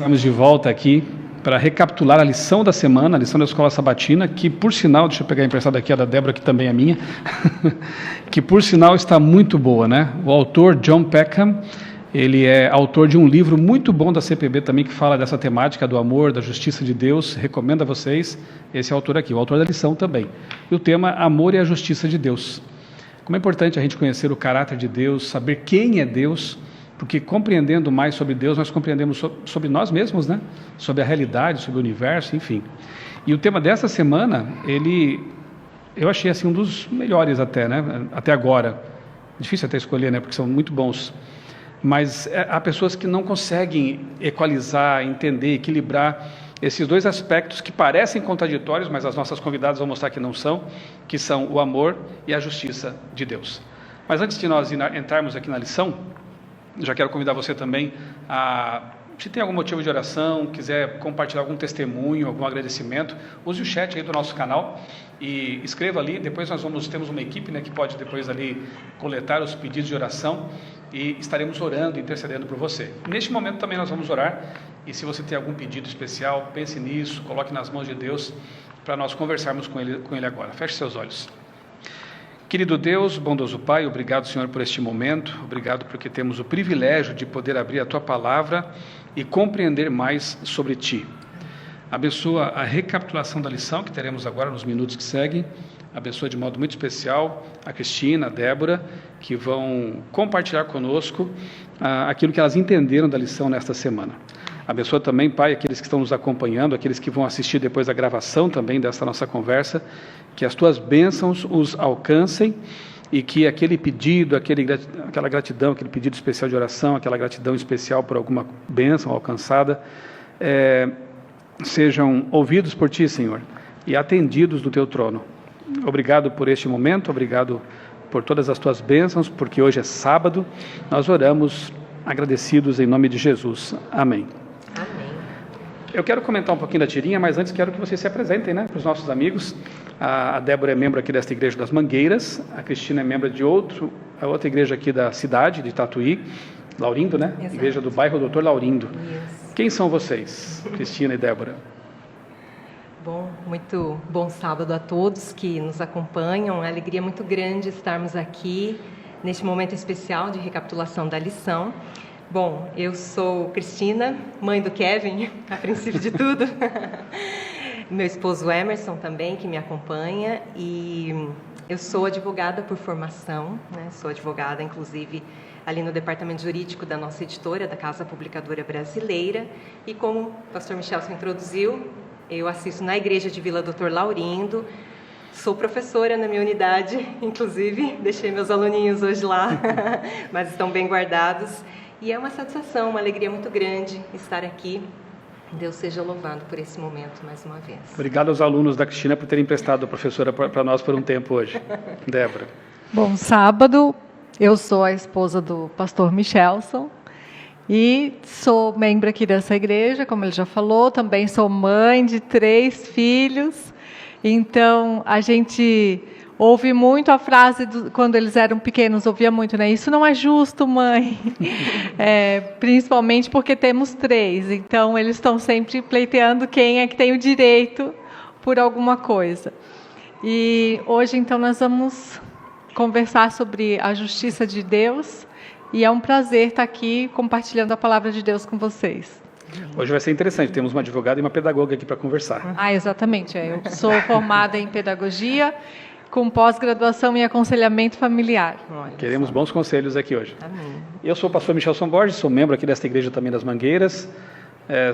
estarmos de volta aqui para recapitular a lição da semana, a lição da Escola Sabatina, que por sinal, deixa eu pegar emprestado aqui a da Débora, que também é minha, que por sinal está muito boa, né? O autor John Peckham, ele é autor de um livro muito bom da CPB também, que fala dessa temática do amor, da justiça de Deus. Recomendo a vocês esse autor aqui, o autor da lição também. E o tema, amor e a justiça de Deus. Como é importante a gente conhecer o caráter de Deus, saber quem é Deus, porque compreendendo mais sobre Deus, nós compreendemos sobre nós mesmos, né? Sobre a realidade, sobre o universo, enfim. E o tema dessa semana, eu achei assim um dos melhores até, né? Até agora. Difícil até escolher, né? Porque são muito bons. Mas há pessoas que não conseguem equalizar, entender, equilibrar esses dois aspectos que parecem contraditórios, mas as nossas convidadas vão mostrar que não são, que são o amor e a justiça de Deus. Mas antes de nós entrarmos aqui na lição, já quero convidar você também se tem algum motivo de oração, quiser compartilhar algum testemunho, algum agradecimento, use o chat aí do nosso canal e escreva ali. Depois temos uma equipe, né, que pode depois ali coletar os pedidos de oração e estaremos orando, intercedendo por você. Neste momento também nós vamos orar, e se você tem algum pedido especial, pense nisso, coloque nas mãos de Deus para nós conversarmos com Ele agora. Feche seus olhos. Querido Deus, bondoso Pai, obrigado, Senhor, por este momento, obrigado porque temos o privilégio de poder abrir a Tua Palavra e compreender mais sobre Ti. Abençoa a recapitulação da lição que teremos agora nos minutos que seguem, abençoa de modo muito especial a Cristina, a Débora, que vão compartilhar conosco aquilo que elas entenderam da lição nesta semana. Abençoa também, Pai, aqueles que estão nos acompanhando, aqueles que vão assistir depois da gravação também dessa nossa conversa, que as Tuas bênçãos os alcancem e que aquele pedido, aquela gratidão, aquele pedido especial de oração, aquela gratidão especial por alguma bênção alcançada, sejam ouvidos por Ti, Senhor, e atendidos do Teu trono. Obrigado por este momento, obrigado por todas as Tuas bênçãos, porque hoje é sábado, nós oramos agradecidos em nome de Jesus. Amém. Amém. Eu quero comentar um pouquinho da tirinha, mas antes quero que vocês se apresentem, né, para os nossos amigos. A Débora é membro aqui desta igreja das Mangueiras, a Cristina é membro de a outra igreja aqui da cidade, de Tatuí, Laurindo, né? Exato. Igreja do bairro Doutor Laurindo. Isso. Quem são vocês, Cristina e Débora? Bom, muito bom sábado a todos que nos acompanham, é uma alegria muito grande estarmos aqui neste momento especial de recapitulação da lição. Bom, eu sou Cristina, mãe do Kevin, a princípio de tudo. Meu esposo Emerson também, que me acompanha, e eu sou advogada por formação, né? Sou advogada, inclusive, ali no departamento jurídico da nossa editora, da Casa Publicadora Brasileira, e como o pastor Michelson introduziu, eu assisto na igreja de Vila Doutor Laurindo, sou professora na minha unidade, inclusive, deixei meus aluninhos hoje lá, mas estão bem guardados, e é uma satisfação, uma alegria muito grande estar aqui. Deus seja louvado por esse momento mais uma vez. Obrigado aos alunos da Cristina por terem emprestado a professora para nós por um tempo hoje. Débora. Bom sábado, eu sou a esposa do pastor Michelson e sou membro aqui dessa igreja, como ele já falou, também sou mãe de 3 filhos, então a gente ouve muito a frase, quando eles eram pequenos, ouvia muito, né? Isso não é justo, mãe. Principalmente porque temos 3, então eles estão sempre pleiteando quem é que tem o direito por alguma coisa. E hoje, então, nós vamos conversar sobre a justiça de Deus, e é um prazer estar aqui compartilhando a palavra de Deus com vocês. Hoje vai ser interessante, temos uma advogada e uma pedagoga aqui para conversar. Exatamente. Eu sou formada em pedagogia, com pós-graduação em aconselhamento familiar. Queremos bons conselhos aqui hoje. Amém. Eu sou o pastor Michelson Borges, sou membro aqui desta igreja também das Mangueiras,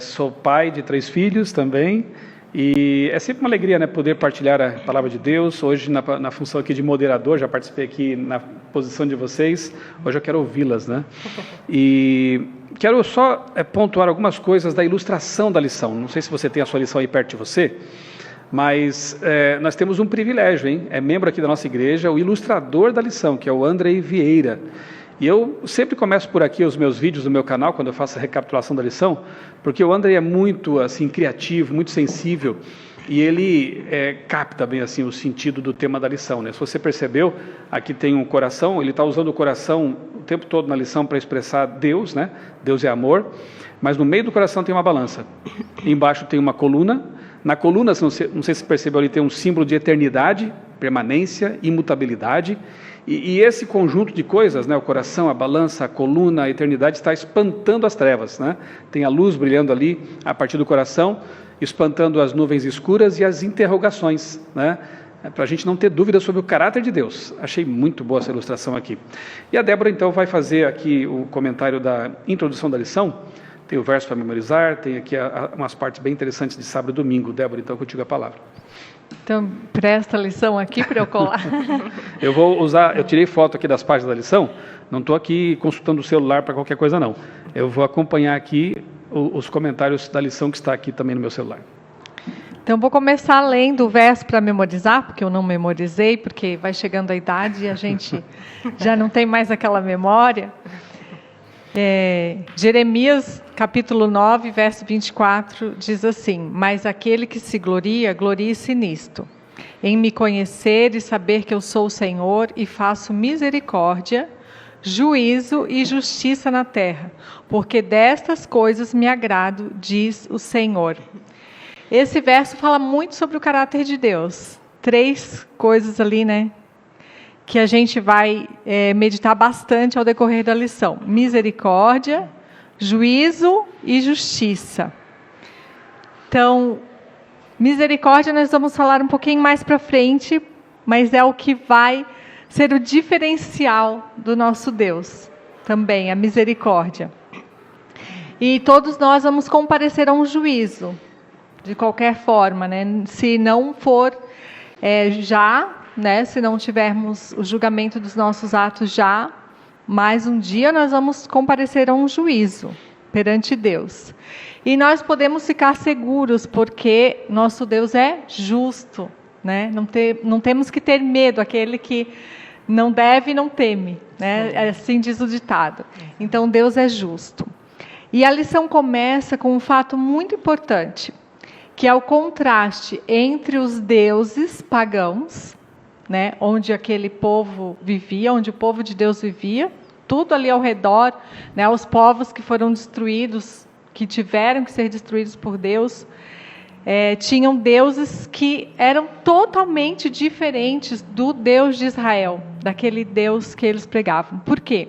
sou pai de 3 filhos também, e é sempre uma alegria, né, poder partilhar a palavra de Deus. Hoje na função aqui de moderador, já participei aqui na posição de vocês, hoje eu quero ouvi-las, né? E quero só pontuar algumas coisas da ilustração da lição. Não sei se você tem a sua lição aí perto de você, mas nós temos um privilégio, hein? É membro aqui da nossa igreja, o ilustrador da lição, que é o Andrei Vieira. E eu sempre começo por aqui os meus vídeos do meu canal, quando eu faço a recapitulação da lição, porque o Andrei é muito assim, criativo, muito sensível, e ele capta bem assim o sentido do tema da lição, né? Se você percebeu, aqui tem um coração, ele está usando o coração o tempo todo na lição para expressar Deus, né? Deus é amor, mas no meio do coração tem uma balança, embaixo tem uma coluna, na coluna, não sei se você percebeu, ali tem um símbolo de eternidade, permanência, imutabilidade, e esse conjunto de coisas, né, o coração, a balança, a coluna, a eternidade, está espantando as trevas, né? Tem a luz brilhando ali a partir do coração, espantando as nuvens escuras e as interrogações, né? Para a gente não ter dúvida sobre o caráter de Deus. Achei muito boa essa ilustração aqui. E a Débora, então, vai fazer aqui o comentário da introdução da lição. Tem o verso para memorizar, tem aqui umas partes bem interessantes de sábado e domingo. Débora, então, contigo a palavra. Então, presta a lição aqui para eu colar. Eu tirei foto aqui das páginas da lição, não estou aqui consultando o celular para qualquer coisa, não. Eu vou acompanhar aqui os comentários da lição que está aqui também no meu celular. Então, vou começar lendo o verso para memorizar, porque eu não memorizei, porque vai chegando a idade e a gente já não tem mais aquela memória. Jeremias, capítulo 9, verso 24, diz assim: mas aquele que se gloria, glorie-se nisto, em me conhecer e saber que eu sou o Senhor e faço misericórdia, juízo e justiça na terra, porque destas coisas me agrado, diz o Senhor. Esse verso fala muito sobre o caráter de Deus. 3 coisas ali, né, que a gente vai meditar bastante ao decorrer da lição: misericórdia, juízo e justiça. Então, misericórdia nós vamos falar um pouquinho mais para frente, mas é o que vai ser o diferencial do nosso Deus, também, a misericórdia. E todos nós vamos comparecer a um juízo, de qualquer forma, né? Se não for já, né? Se não tivermos o julgamento dos nossos atos já, mais um dia nós vamos comparecer a um juízo perante Deus. E nós podemos ficar seguros, porque nosso Deus é justo, né? Não temos que ter medo, aquele que não deve não teme, né? Assim diz o ditado. Então Deus é justo. E a lição começa com um fato muito importante, que é o contraste entre os deuses pagãos, né, onde aquele povo vivia, onde o povo de Deus vivia, tudo ali ao redor, né, os povos que foram destruídos, que tiveram que ser destruídos por Deus, tinham deuses que eram totalmente diferentes do Deus de Israel, daquele Deus que eles pregavam. Por quê?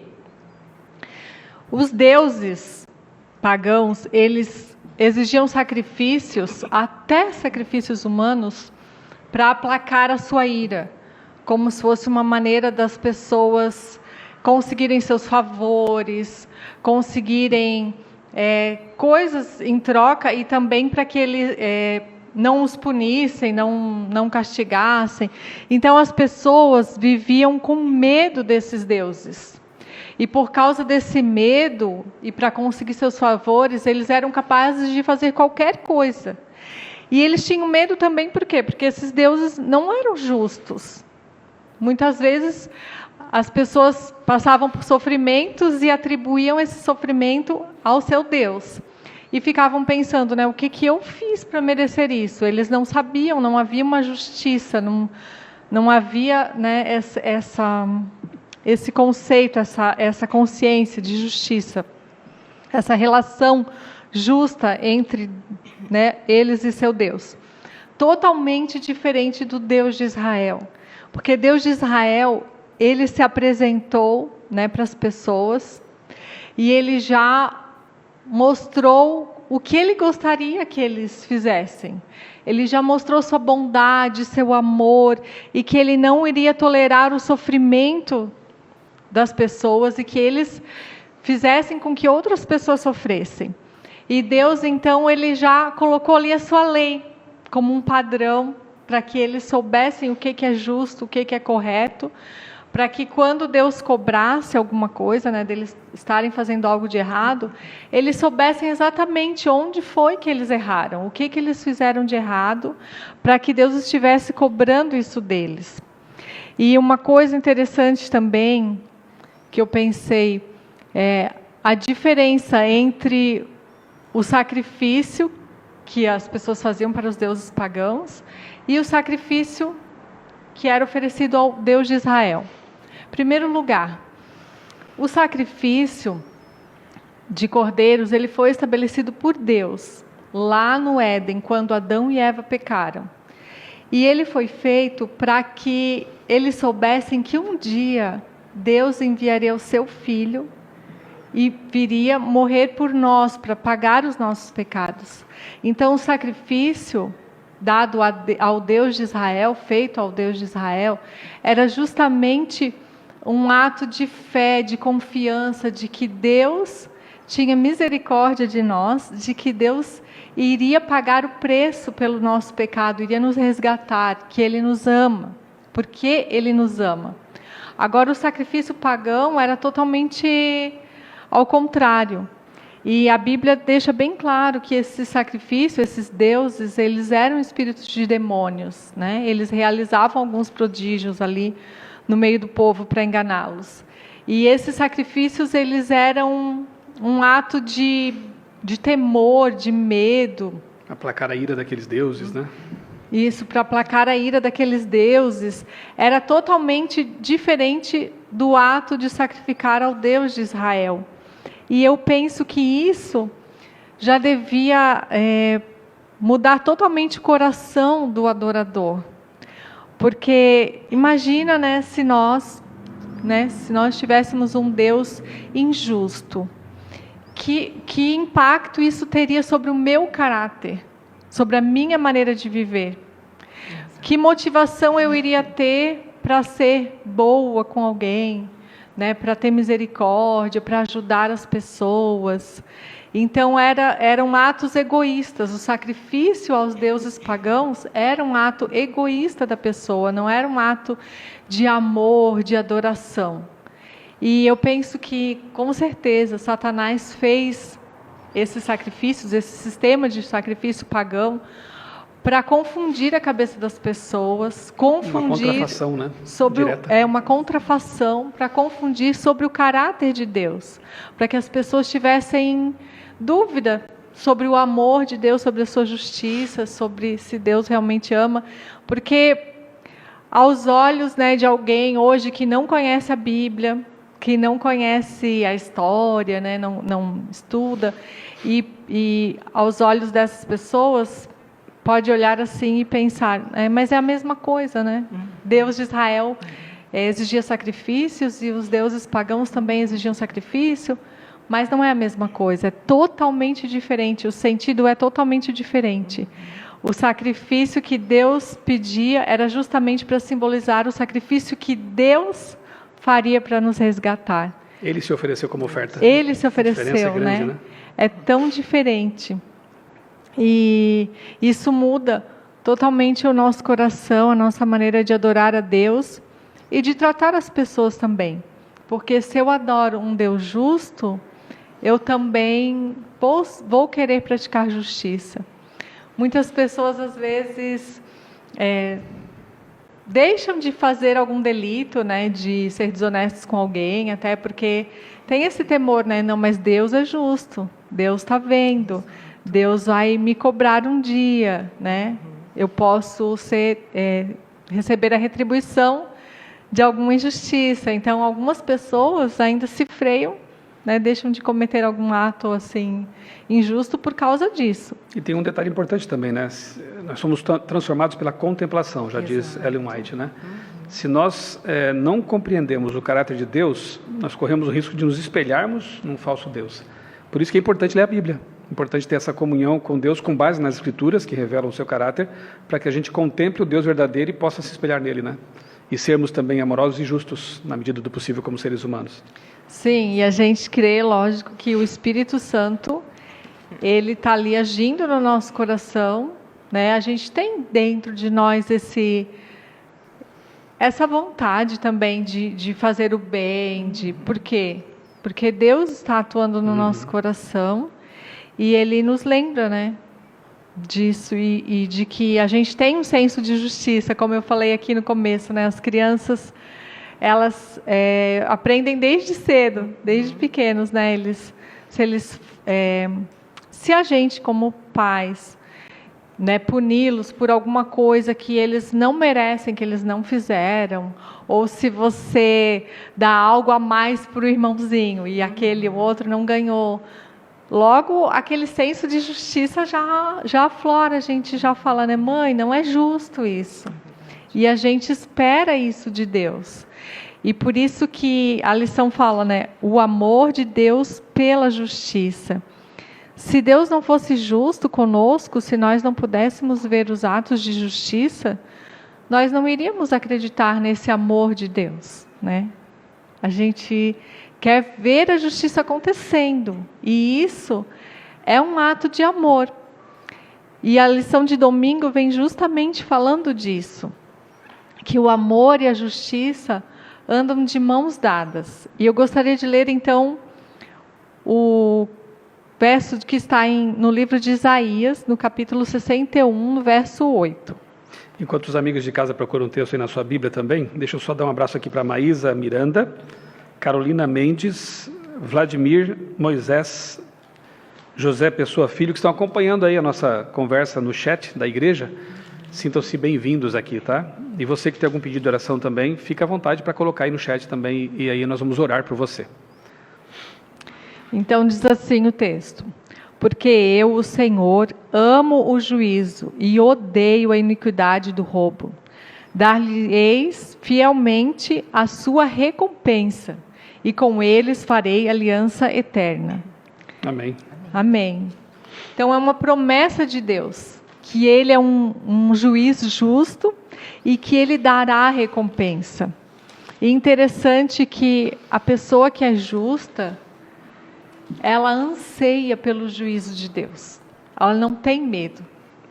Os deuses pagãos, eles exigiam sacrifícios, até sacrifícios humanos, para aplacar a sua ira, como se fosse uma maneira das pessoas conseguirem seus favores, conseguirem coisas em troca, e também para que ele não os punissem, não castigassem. Então as pessoas viviam com medo desses deuses. E por causa desse medo, e para conseguir seus favores, eles eram capazes de fazer qualquer coisa. E eles tinham medo também, por quê? Porque esses deuses não eram justos. Muitas vezes as pessoas passavam por sofrimentos e atribuíam esse sofrimento ao seu Deus. E ficavam pensando, né, o que eu fiz para merecer isso? Eles não sabiam, não havia uma justiça, não havia, né, esse conceito, essa consciência de justiça, essa relação justa entre, né, eles e seu Deus. Totalmente diferente do Deus de Israel. Porque Deus de Israel, ele se apresentou, né, para as pessoas, e ele já mostrou o que ele gostaria que eles fizessem. Ele já mostrou sua bondade, seu amor, e que ele não iria tolerar o sofrimento das pessoas, e que eles fizessem com que outras pessoas sofressem. E Deus, então, ele já colocou ali a sua lei como um padrão, para que eles soubessem o que é justo, o que é correto, para que quando Deus cobrasse alguma coisa, né, deles estarem fazendo algo de errado, eles soubessem exatamente onde foi que eles erraram, o que eles fizeram de errado, para que Deus estivesse cobrando isso deles. E uma coisa interessante também, que eu pensei, a diferença entre o sacrifício que as pessoas faziam para os deuses pagãos, e o sacrifício que era oferecido ao Deus de Israel. Em primeiro lugar, o sacrifício de cordeiros, ele foi estabelecido por Deus, lá no Éden, quando Adão e Eva pecaram. E ele foi feito para que eles soubessem que um dia Deus enviaria o seu Filho e viria morrer por nós, para pagar os nossos pecados. Então o sacrifício dado ao Deus de Israel, feito ao Deus de Israel, era justamente um ato de fé, de confiança, de que Deus tinha misericórdia de nós, de que Deus iria pagar o preço pelo nosso pecado, iria nos resgatar, que Ele nos ama, porque Ele nos ama. Agora, o sacrifício pagão era totalmente ao contrário. E a Bíblia deixa bem claro que esse sacrifício, esses deuses, eles eram espíritos de demônios, né? Eles realizavam alguns prodígios ali no meio do povo para enganá-los. E esses sacrifícios, eles eram um ato de temor, de medo. Aplacar a ira daqueles deuses, né? Isso, para aplacar a ira daqueles deuses. Era totalmente diferente do ato de sacrificar ao Deus de Israel. E eu penso que isso já devia mudar totalmente o coração do adorador. Porque imagina, né, se nós tivéssemos um Deus injusto, que impacto isso teria sobre o meu caráter, sobre a minha maneira de viver? Que motivação eu iria ter para ser boa com alguém, né, para ter misericórdia, para ajudar as pessoas? Então eram atos egoístas. O sacrifício aos deuses pagãos era um ato egoísta da pessoa, não era um ato de amor, de adoração. E eu penso que, com certeza, Satanás fez esses sacrifícios, esse sistema de sacrifício pagão, para confundir a cabeça das pessoas, uma contrafação, né? Uma contrafação para confundir sobre o caráter de Deus, para que as pessoas tivessem dúvida sobre o amor de Deus, sobre a sua justiça, sobre se Deus realmente ama, porque aos olhos, né, de alguém hoje que não conhece a Bíblia, que não conhece a história, né, não estuda, e aos olhos dessas pessoas pode olhar assim e pensar, mas é a mesma coisa, né? Deus de Israel exigia sacrifícios e os deuses pagãos também exigiam sacrifício, mas não é a mesma coisa, é totalmente diferente, o sentido é totalmente diferente. O sacrifício que Deus pedia era justamente para simbolizar o sacrifício que Deus faria para nos resgatar. Ele se ofereceu como oferta. Ele se ofereceu, grande, né? É tão diferente. E isso muda totalmente o nosso coração, a nossa maneira de adorar a Deus e de tratar as pessoas também. Porque se eu adoro um Deus justo, eu também vou querer praticar justiça. Muitas pessoas, às vezes, deixam de fazer algum delito, né, de ser desonestos com alguém, até porque tem esse temor, né? Não, mas Deus é justo, Deus está vendo, Deus vai me cobrar um dia, né? Eu posso receber a retribuição de alguma injustiça. Então, algumas pessoas ainda se freiam, né? Deixam de cometer algum ato assim injusto por causa disso. E tem um detalhe importante também, né? Nós somos transformados pela contemplação, já diz Ellen White, né? Se nós não compreendemos o caráter de Deus, nós corremos o risco de nos espelharmos num falso Deus. Por isso que é importante ler a Bíblia. É importante ter essa comunhão com Deus com base nas Escrituras, que revelam o seu caráter, para que a gente contemple o Deus verdadeiro e possa se espelhar nele, né? E sermos também amorosos e justos, na medida do possível, como seres humanos. Sim, e a gente crê, lógico, que o Espírito Santo, ele está ali agindo no nosso coração, né? A gente tem dentro de nós essa vontade também de fazer o bem, por quê? Porque Deus está atuando no nosso coração e Ele nos lembra, né, disso e de que a gente tem um senso de justiça, como eu falei aqui no começo, né? As crianças, elas aprendem desde cedo, desde pequenos, né? Se a gente como pais né, puni-los por alguma coisa que eles não merecem, que eles não fizeram, ou se você dá algo a mais para o irmãozinho e aquele outro não ganhou, logo aquele senso de justiça já aflora, a gente já fala, né, mãe, não é justo isso. E a gente espera isso de Deus. E por isso que a lição fala, né, o amor de Deus pela justiça. Se Deus não fosse justo conosco, se nós não pudéssemos ver os atos de justiça, nós não iríamos acreditar nesse amor de Deus, né? A gente quer ver a justiça acontecendo, e isso é um ato de amor. E a lição de domingo vem justamente falando disso, que o amor e a justiça andam de mãos dadas. E eu gostaria de ler então o verso que está no livro de Isaías, no capítulo 61, no verso 8. Enquanto os amigos de casa procuram um texto aí na sua Bíblia também, deixa eu só dar um abraço aqui para Maísa Miranda, Carolina Mendes, Vladimir Moisés, José Pessoa Filho, que estão acompanhando aí a nossa conversa no chat da igreja. Sintam-se bem-vindos aqui, tá? E você que tem algum pedido de oração também, fica à vontade para colocar aí no chat também, e aí nós vamos orar por você. Então diz assim o texto: porque eu, o Senhor, amo o juízo e odeio a iniquidade do roubo. Dar-lhe-eis fielmente a sua recompensa, e com eles farei aliança eterna. Amém. Amém. Então é uma promessa de Deus, que Ele é um juiz justo e que Ele dará a recompensa. E interessante que a pessoa que é justa, ela anseia pelo juízo de Deus. Ela não tem medo.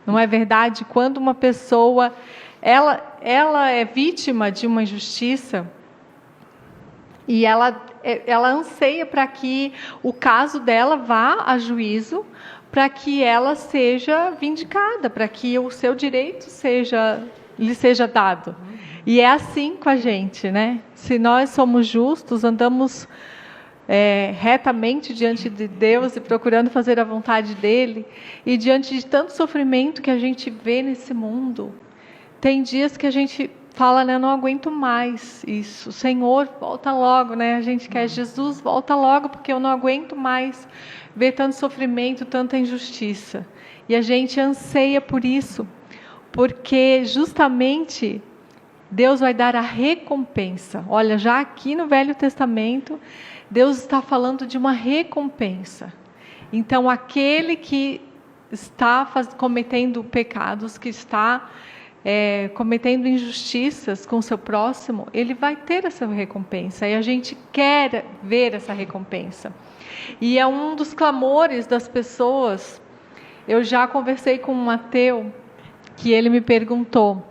Não é verdade? Quando uma pessoa, ela é vítima de uma injustiça, e ela anseia para que o caso dela vá a juízo, para que ela seja vindicada, para que o seu direito lhe seja dado. E é assim com a gente, né? Se nós somos justos, andamos retamente diante de Deus e procurando fazer a vontade dEle, e diante de tanto sofrimento que a gente vê nesse mundo, tem dias que a gente fala, né, não aguento mais isso, Senhor, volta logo, né? A gente quer, Jesus, volta logo, porque eu não aguento mais ver tanto sofrimento, tanta injustiça. E a gente anseia por isso, porque justamente Deus vai dar a recompensa. Olha, já aqui no Velho Testamento, Deus está falando de uma recompensa. Então, aquele que está cometendo pecados, que está cometendo injustiças com o seu próximo, ele vai ter essa recompensa. E a gente quer ver essa recompensa. E é um dos clamores das pessoas. Eu já conversei com um ateu, que ele me perguntou,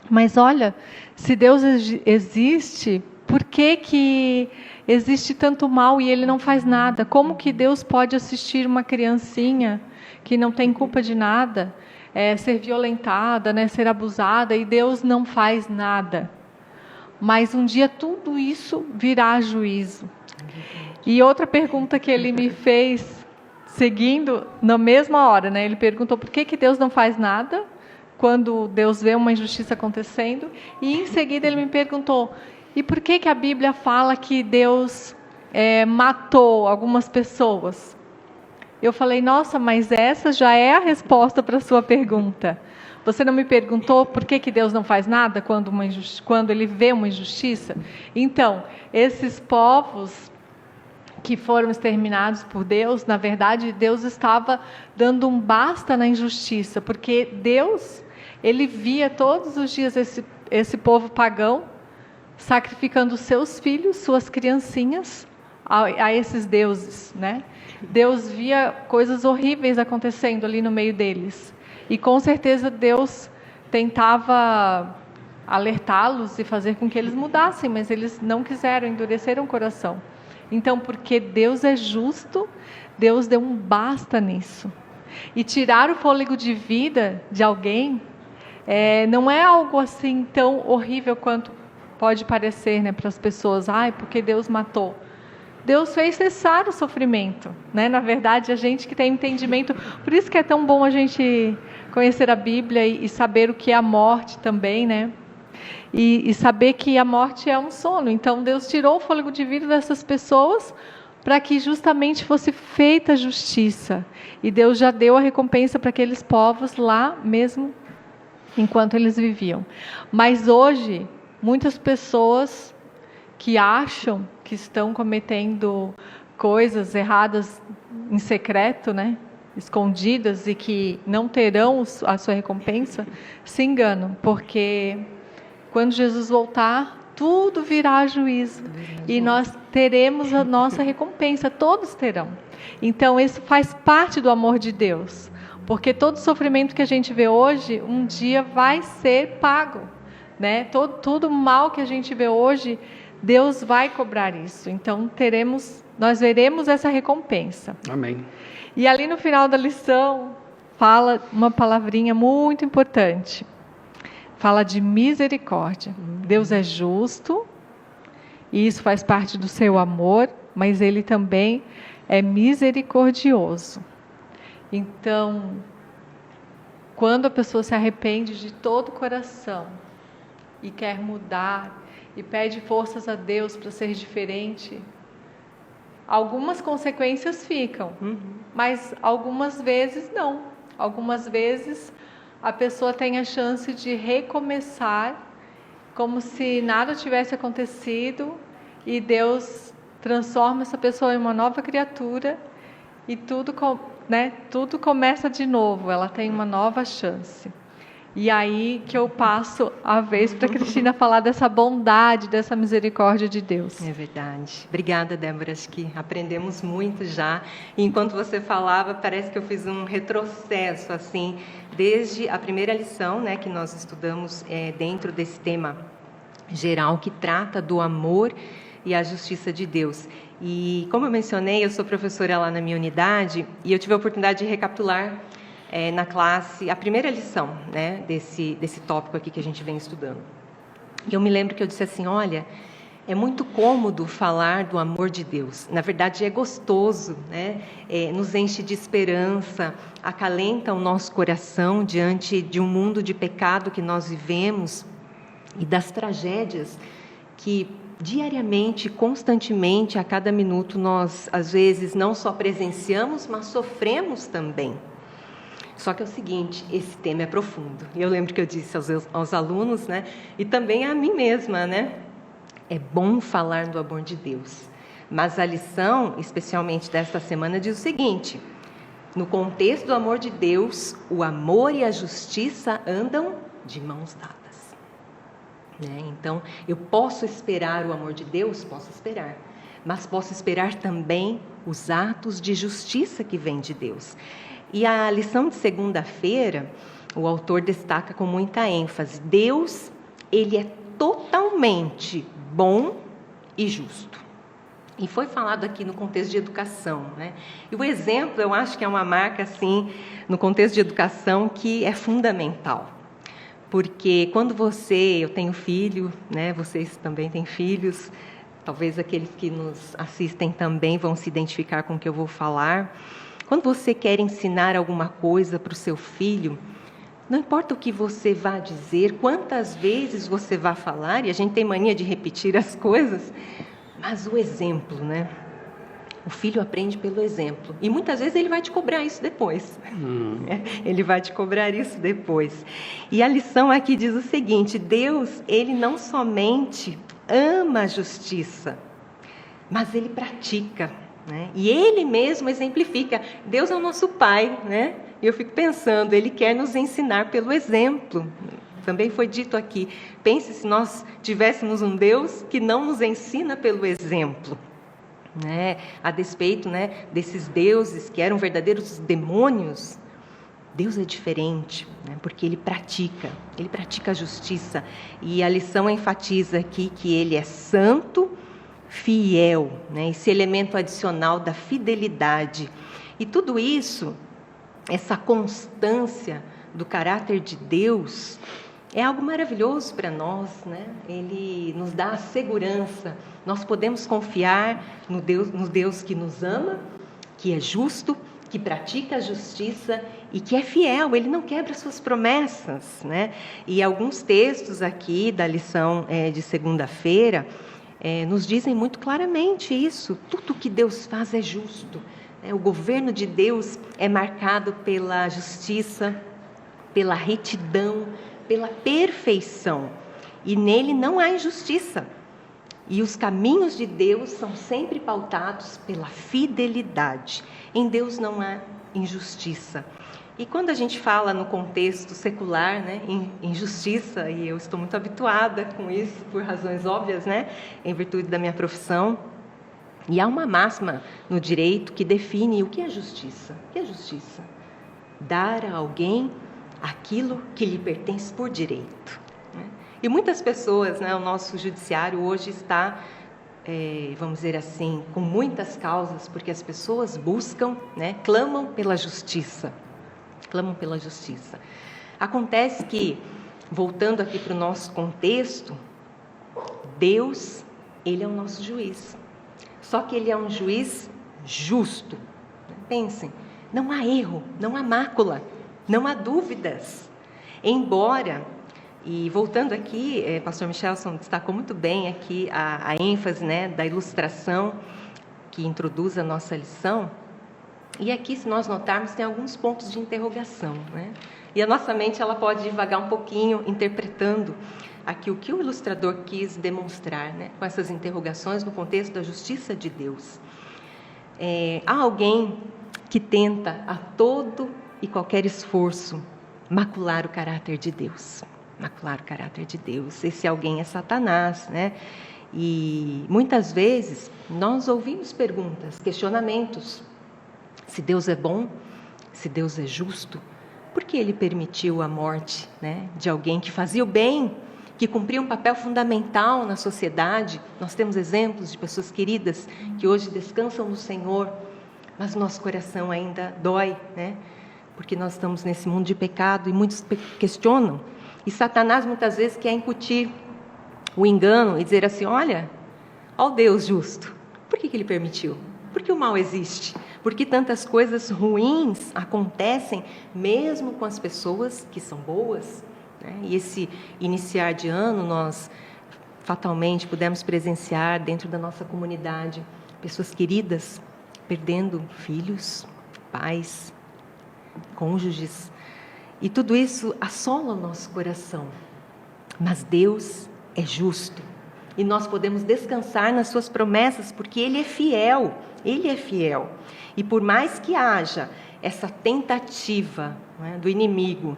mas olha, se Deus existe, por que existe tanto mal e Ele não faz nada? Como que Deus pode assistir uma criancinha que não tem culpa de nada, ser violentada, né, ser abusada, e Deus não faz nada? Mas um dia tudo isso virá juízo. E outra pergunta que ele me fez, seguindo na mesma hora, né, ele perguntou por que Deus não faz nada quando Deus vê uma injustiça acontecendo, e em seguida ele me perguntou, e por que a Bíblia fala que Deus matou algumas pessoas? Eu falei, nossa, mas essa já é a resposta para a sua pergunta. Você não me perguntou por que Deus não faz nada quando Ele vê uma injustiça? Então, esses povos que foram exterminados por Deus, na verdade, Deus estava dando um basta na injustiça, porque Deus, Ele via todos os dias esse povo pagão sacrificando seus filhos, suas criancinhas, a esses deuses, né? Deus via coisas horríveis acontecendo ali no meio deles. E com certeza Deus tentava alertá-los e fazer com que eles mudassem, mas eles não quiseram, endureceram o coração. Então, porque Deus é justo, Deus deu um basta nisso. E tirar o fôlego de vida de alguém não é algo assim tão horrível quanto pode parecer, né, para as pessoas. Ai, porque Deus matou. Deus fez cessar o sofrimento, né? Na verdade, a gente que tem entendimento, por isso que é tão bom a gente conhecer a Bíblia e saber o que é a morte também, né? E saber que a morte é um sono. Então, Deus tirou o fôlego de vida dessas pessoas para que justamente fosse feita a justiça. E Deus já deu a recompensa para aqueles povos lá mesmo, enquanto eles viviam. Mas hoje, muitas pessoas que acham que estão cometendo coisas erradas em secreto, né? Escondidas, e que não terão a sua recompensa, se enganam, porque quando Jesus voltar, tudo virá juízo e nós teremos a nossa recompensa, todos terão. Então isso faz parte do amor de Deus, porque todo sofrimento que a gente vê hoje, um dia vai ser pago, né? Todo mal que a gente vê hoje, Deus vai cobrar isso. Então nós veremos essa recompensa. Amém. E ali no final da lição, fala uma palavrinha muito importante. Fala de misericórdia. Deus é justo, e isso faz parte do seu amor, mas Ele também é misericordioso. Então, quando a pessoa se arrepende de todo o coração e quer mudar, e pede forças a Deus para ser diferente, algumas consequências ficam, mas algumas vezes não. Algumas vezes a pessoa tem a chance de recomeçar como se nada tivesse acontecido, e Deus transforma essa pessoa em uma nova criatura e tudo começa de novo, ela tem uma nova chance. E aí que eu passo a vez para a Cristina falar dessa bondade, dessa misericórdia de Deus. É verdade. Obrigada, Débora. Acho que aprendemos muito já. E enquanto você falava, parece que eu fiz um retrocesso, assim, desde a primeira lição, né, que nós estudamos dentro desse tema geral, que trata do amor e a justiça de Deus. E como eu mencionei, eu sou professora lá na minha unidade, e eu tive a oportunidade de recapitular na classe a primeira lição, né, desse tópico aqui que a gente vem estudando. E eu me lembro que eu disse assim, olha, é muito cômodo falar do amor de Deus. Na verdade, é gostoso, né? Nos enche de esperança, acalenta o nosso coração diante de um mundo de pecado que nós vivemos e das tragédias que diariamente, constantemente, a cada minuto, nós, às vezes, não só presenciamos, mas sofremos também. Só que é o seguinte, esse tema é profundo. E eu lembro que eu disse aos alunos, né, e também a mim mesma, né, é bom falar do amor de Deus. Mas a lição, especialmente desta semana, diz o seguinte, no contexto do amor de Deus, o amor e a justiça andam de mãos dadas. Então, eu posso esperar o amor de Deus? Posso esperar. Mas posso esperar também os atos de justiça que vêm de Deus. E a lição de segunda-feira, o autor destaca com muita ênfase, Deus, Ele é totalmente bom e justo. E foi falado aqui no contexto de educação, né? E o exemplo, eu acho que é uma marca, assim, no contexto de educação, que é fundamental. Porque quando eu tenho filho, né? Vocês também têm filhos, talvez aqueles que nos assistem também vão se identificar com o que eu vou falar. Quando você quer ensinar alguma coisa para o seu filho, não importa o que você vá dizer, quantas vezes você vá falar, e a gente tem mania de repetir as coisas, mas o exemplo, né? O filho aprende pelo exemplo. E muitas vezes ele vai te cobrar isso depois. Ele vai te cobrar isso depois. E a lição aqui diz o seguinte, Deus, Ele não somente ama a justiça, mas Ele pratica, né? E Ele mesmo exemplifica. Deus é o nosso Pai, né? E eu fico pensando, Ele quer nos ensinar pelo exemplo. Também foi dito aqui, pense se nós tivéssemos um Deus que não nos ensina pelo exemplo. Né? A despeito, né, desses deuses que eram verdadeiros demônios, Deus é diferente, né, porque Ele pratica a justiça. E a lição enfatiza aqui que Ele é santo, fiel, né, esse elemento adicional da fidelidade. E tudo isso, essa constância do caráter de Deus, é algo maravilhoso para nós, né? Ele nos dá a segurança. Nós podemos confiar no Deus que nos ama, que é justo, que pratica a justiça e que é fiel. Ele não quebra suas promessas, né? E alguns textos aqui da lição de segunda-feira nos dizem muito claramente isso. Tudo que Deus faz é justo. O governo de Deus é marcado pela justiça, pela retidão, pela perfeição. E nele não há injustiça. E os caminhos de Deus são sempre pautados pela fidelidade. Em Deus não há injustiça. E quando a gente fala no contexto secular, né, em justiça, e eu estou muito habituada com isso por razões óbvias, né, em virtude da minha profissão, e há uma máxima no direito que define o que é justiça. O que é justiça? Dar a alguém aquilo que lhe pertence por direito. Né? E muitas pessoas, né, o nosso judiciário hoje está, vamos dizer assim, com muitas causas, porque as pessoas buscam, né, clamam pela justiça. Clamam pela justiça. Acontece que, voltando aqui para o nosso contexto, Deus, Ele é o nosso juiz. Só que Ele é um juiz justo. Pensem, não há erro, não há mácula, não há dúvidas. Embora, e voltando aqui, pastor Michelson destacou muito bem aqui a ênfase, né, da ilustração que introduz a nossa lição. E aqui, se nós notarmos, tem alguns pontos de interrogação, né? E a nossa mente ela pode devagar um pouquinho interpretando aqui o que o ilustrador quis demonstrar, né, com essas interrogações no contexto da justiça de Deus. Há alguém que tenta a todo e qualquer esforço macular o caráter de Deus. Macular o caráter de Deus. Esse alguém é Satanás, né? E muitas vezes nós ouvimos perguntas, questionamentos. Se Deus é bom, se Deus é justo, por que Ele permitiu a morte, né, de alguém que fazia o bem, que cumpria um papel fundamental na sociedade? Nós temos exemplos de pessoas queridas que hoje descansam no Senhor, mas o nosso coração ainda dói, né? Porque nós estamos nesse mundo de pecado e muitos questionam. E Satanás muitas vezes quer incutir o engano e dizer assim, olha, ó Deus justo, por que Ele permitiu? Por que o mal existe? Por que tantas coisas ruins acontecem mesmo com as pessoas que são boas? E esse iniciar de ano, nós fatalmente pudemos presenciar dentro da nossa comunidade pessoas queridas perdendo filhos, pais, cônjuges. E tudo isso assola o nosso coração. Mas Deus é justo. E nós podemos descansar nas suas promessas, porque Ele é fiel. Ele é fiel. E por mais que haja essa tentativa, né, do inimigo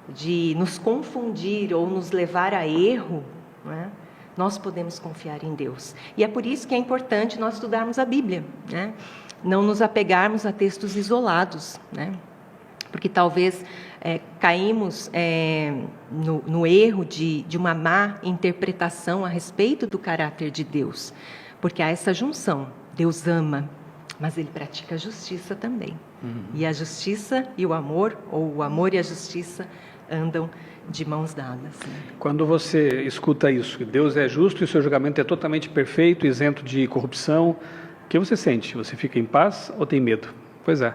de nos confundir ou nos levar a erro, né, nós podemos confiar em Deus. E é por isso que é importante nós estudarmos a Bíblia, né? Não nos apegarmos a textos isolados, né? Porque talvez caímos no erro de uma má interpretação a respeito do caráter de Deus. Porque há essa junção, Deus ama, mas Ele pratica a justiça também. E a justiça e o amor, ou o amor e a justiça, andam de mãos dadas. Quando você escuta isso, que Deus é justo e o seu julgamento é totalmente perfeito, isento de corrupção, o que você sente? Você fica em paz ou tem medo? Pois é.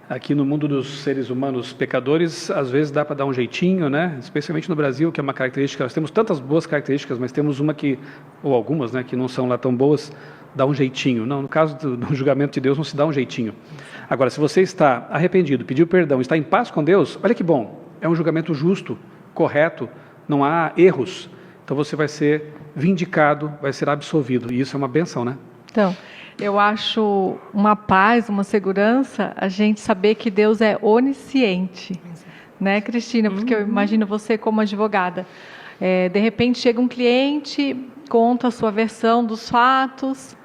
Aqui no mundo dos seres humanos pecadores, às vezes dá para dar um jeitinho, né? Especialmente no Brasil, que é uma característica, nós temos tantas boas características, mas temos uma que, ou algumas, né, que não são lá tão boas, dá um jeitinho. Não, no caso do julgamento de Deus não se dá um jeitinho. Agora, se você está arrependido, pediu perdão, está em paz com Deus, olha que bom, é um julgamento justo, correto, não há erros. Então você vai ser vindicado, vai ser absolvido, e isso é uma benção, né? Então, eu acho uma paz, uma segurança, a gente saber que Deus é onisciente, né, Cristina? Porque eu imagino você como advogada. De repente chega um cliente, conta a sua versão dos fatos,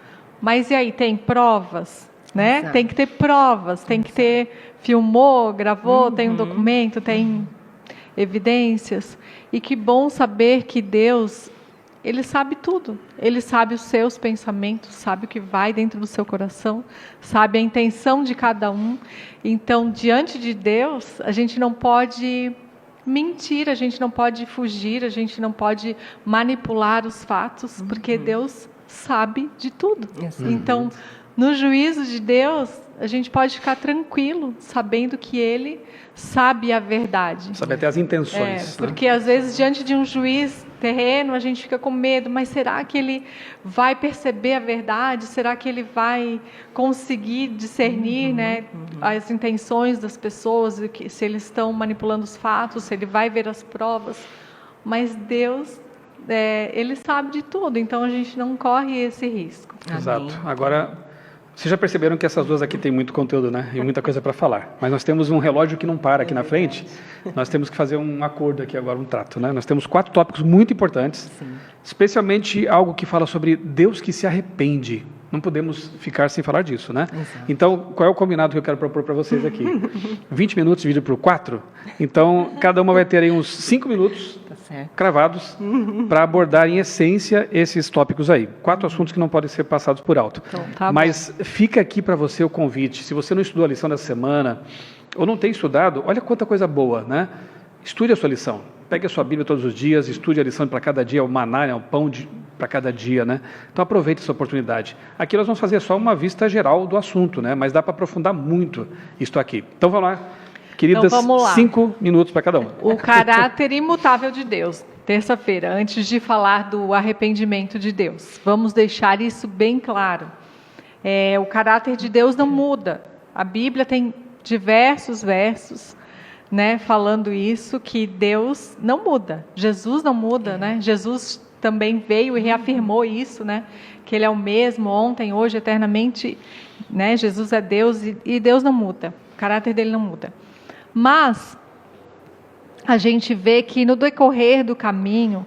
mas e aí, tem provas? Né? Tem que ter provas, tem que ter, filmou, gravou, tem um documento, tem evidências. E que bom saber que Deus, Ele sabe tudo. Ele sabe os seus pensamentos, sabe o que vai dentro do seu coração, sabe a intenção de cada um. Então, diante de Deus, a gente não pode mentir, a gente não pode fugir, a gente não pode manipular os fatos, porque Deus sabe de tudo. Então, no juízo de Deus, a gente pode ficar tranquilo, sabendo que Ele sabe a verdade. Sabe até as intenções. Porque às vezes, diante de um juiz terreno, a gente fica com medo, mas será que ele vai perceber a verdade? Será que ele vai conseguir discernir, né, as intenções das pessoas, se eles estão manipulando os fatos, se ele vai ver as provas? Mas Deus, Ele sabe de tudo, então a gente não corre esse risco. Exato. Agora, vocês já perceberam que essas duas aqui têm muito conteúdo, né? E muita coisa para falar. Mas nós temos um relógio que não para aqui na frente. Nós temos que fazer um acordo aqui agora, um trato, né? Nós temos 4 tópicos muito importantes, especialmente algo que fala sobre Deus que se arrepende. Não podemos ficar sem falar disso, né? Exato. Então, qual é o combinado que eu quero propor para vocês aqui? 20 minutos dividido por 4. Então, cada uma vai ter aí uns 5 minutos cravados para abordar em essência esses tópicos aí. 4 assuntos que não podem ser passados por alto. Então, tá Mas fica aqui para você o convite. Se você não estudou a lição dessa semana, ou não tem estudado, olha quanta coisa boa, né? Estude a sua lição. Pegue a sua Bíblia todos os dias, estude a lição para cada dia, o maná, o pão para cada dia, né? Então aproveite essa oportunidade. Aqui nós vamos fazer só uma vista geral do assunto, né? Mas dá para aprofundar muito isto aqui. Então vamos lá, queridas, Então, vamos lá. 5 minutos para cada uma. O caráter imutável de Deus. Terça-feira, antes de falar do arrependimento de Deus, vamos deixar isso bem claro. O caráter de Deus não muda. A Bíblia tem diversos versos, né, falando isso, que Deus não muda. Jesus não muda, né? Jesus também veio e reafirmou isso, né? Que Ele é o mesmo ontem, hoje, eternamente, né? Jesus é Deus e Deus não muda. O caráter dele não muda. Mas a gente vê que no decorrer do caminho,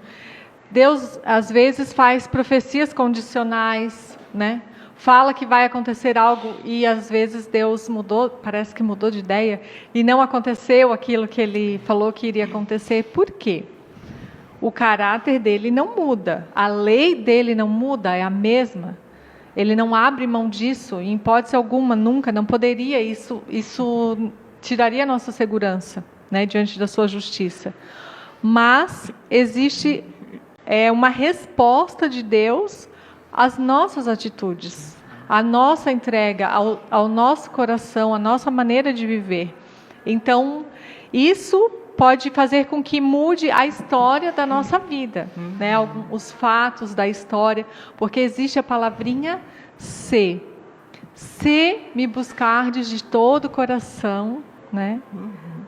Deus às vezes faz profecias condicionais, né? Fala que vai acontecer algo e às vezes Deus mudou, parece que mudou de ideia e não aconteceu aquilo que Ele falou que iria acontecer. Por quê? O caráter dele não muda, a lei dele não muda, é a mesma. Ele não abre mão disso, em hipótese alguma, nunca, não poderia. Isso tiraria a nossa segurança, né, diante da sua justiça. Mas existe uma resposta de Deus às nossas atitudes, à nossa entrega, ao nosso coração, à nossa maneira de viver. Então, isso pode fazer com que mude a história da nossa vida, né? Os fatos da história, porque existe a palavrinha se. Se me buscardes de todo o coração, né?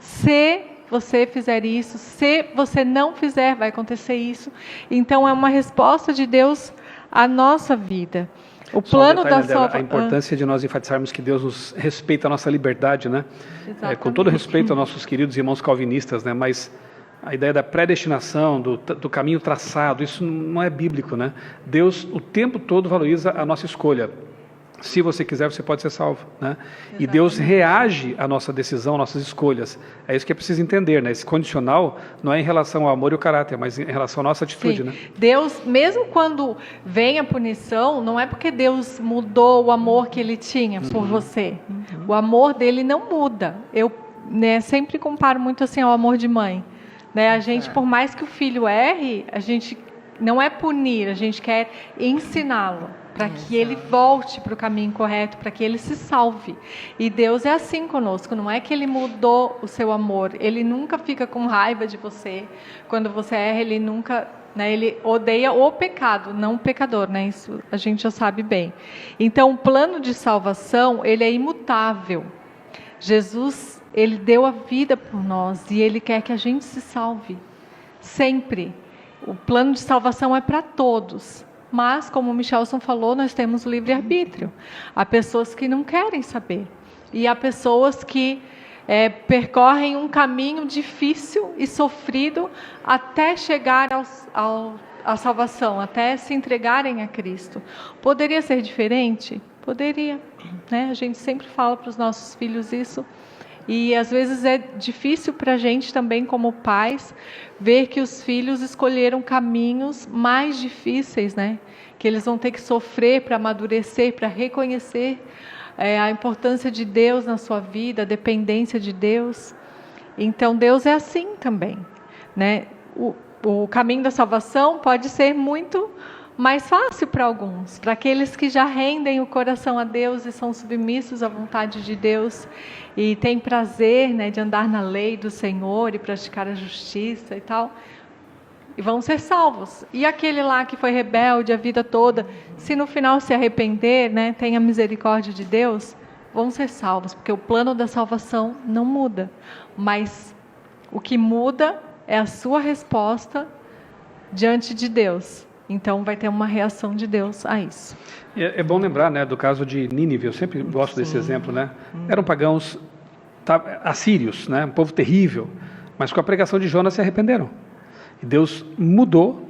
Se você fizer isso, se você não fizer, vai acontecer isso. Então, é uma resposta de Deus à nossa vida. O plano da salvação. A importância de nós enfatizarmos que Deus nos respeita a nossa liberdade, né? Com todo respeito aos nossos queridos irmãos calvinistas, né? Mas a ideia da predestinação, do caminho traçado, isso não é bíblico, né? Deus o tempo todo valoriza a nossa escolha. Se você quiser, você pode ser salvo, né? E Deus reage à nossa decisão, às nossas escolhas. É isso que é preciso entender, né? Esse condicional não é em relação ao amor e ao caráter, mas em relação à nossa atitude, Sim. né? Deus, mesmo quando vem a punição, não é porque Deus mudou o amor que Ele tinha por você. O amor dele não muda. Eu, né, sempre comparo muito assim ao amor de mãe, né? A gente, por mais que o filho erre, a gente não é punir, a gente quer ensiná-lo, para que ele volte para o caminho correto, para que ele se salve. E Deus é assim conosco, não é que Ele mudou o seu amor, Ele nunca fica com raiva de você. Quando você erra, Ele nunca, né, Ele odeia o pecado, não o pecador, né? Isso a gente já sabe bem. Então, o plano de salvação, ele é imutável. Jesus, Ele deu a vida por nós e Ele quer que a gente se salve, sempre. O plano de salvação é para todos. Mas, como o Michelson falou, nós temos livre-arbítrio. Há pessoas que não querem saber. E há pessoas que percorrem um caminho difícil e sofrido até chegar à salvação, até se entregarem a Cristo. Poderia ser diferente? Poderia, né? A gente sempre fala para os nossos filhos isso. E às vezes é difícil para a gente também, como pais, ver que os filhos escolheram caminhos mais difíceis, né? Que eles vão ter que sofrer para amadurecer, para reconhecer a importância de Deus na sua vida, a dependência de Deus. Então Deus é assim também, né? O caminho da salvação pode ser muito mais fácil para alguns, para aqueles que já rendem o coração a Deus e são submissos à vontade de Deus e têm prazer, né, de andar na lei do Senhor e praticar a justiça e tal, e vão ser salvos. E aquele lá que foi rebelde a vida toda, se no final se arrepender, né, tem a misericórdia de Deus, vão ser salvos, porque o plano da salvação não muda, mas o que muda é a sua resposta diante de Deus. Então vai ter uma reação de Deus a isso. É bom lembrar, né, do caso de Nínive, eu sempre gosto desse exemplo, né? Eram pagãos assírios, né, um povo terrível, mas com a pregação de Jonas se arrependeram. E Deus mudou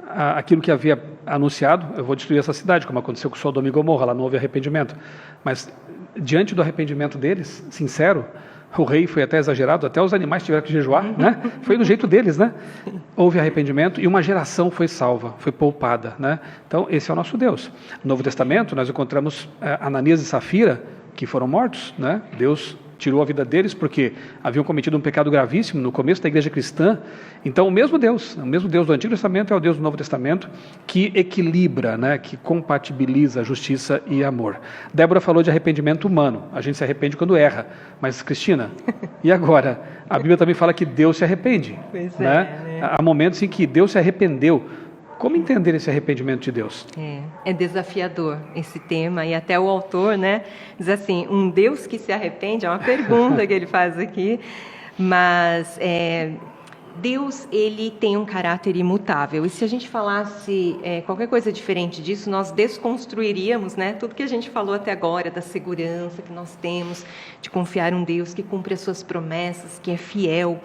aquilo que havia anunciado: eu vou destruir essa cidade, como aconteceu com Sodoma e Gomorra, lá não houve arrependimento. Mas diante do arrependimento deles, sincero, o rei foi até exagerado, até os animais tiveram que jejuar, né? Foi do jeito deles, né? Houve arrependimento e uma geração foi salva, foi poupada, né? Então, esse é o nosso Deus. No Novo Testamento, nós encontramos Ananias e Safira, que foram mortos, né? Deus tirou a vida deles porque haviam cometido um pecado gravíssimo no começo da igreja cristã. Então, o mesmo Deus do Antigo Testamento é o Deus do Novo Testamento, que equilibra, né, que compatibiliza a justiça e amor. Débora falou de arrependimento humano. A gente se arrepende quando erra. Mas, Cristina, e agora? A Bíblia também fala que Deus se arrepende. Pois né? Há momentos em que Deus se arrependeu. Como entender esse arrependimento de Deus? É desafiador esse tema, e até o autor, né, diz assim, um Deus que se arrepende, é uma pergunta que ele faz aqui, mas Deus, ele tem um caráter imutável, e se a gente falasse qualquer coisa diferente disso, nós desconstruiríamos, né, tudo que a gente falou até agora, da segurança que nós temos de confiar em um Deus que cumpre as suas promessas, que é fiel.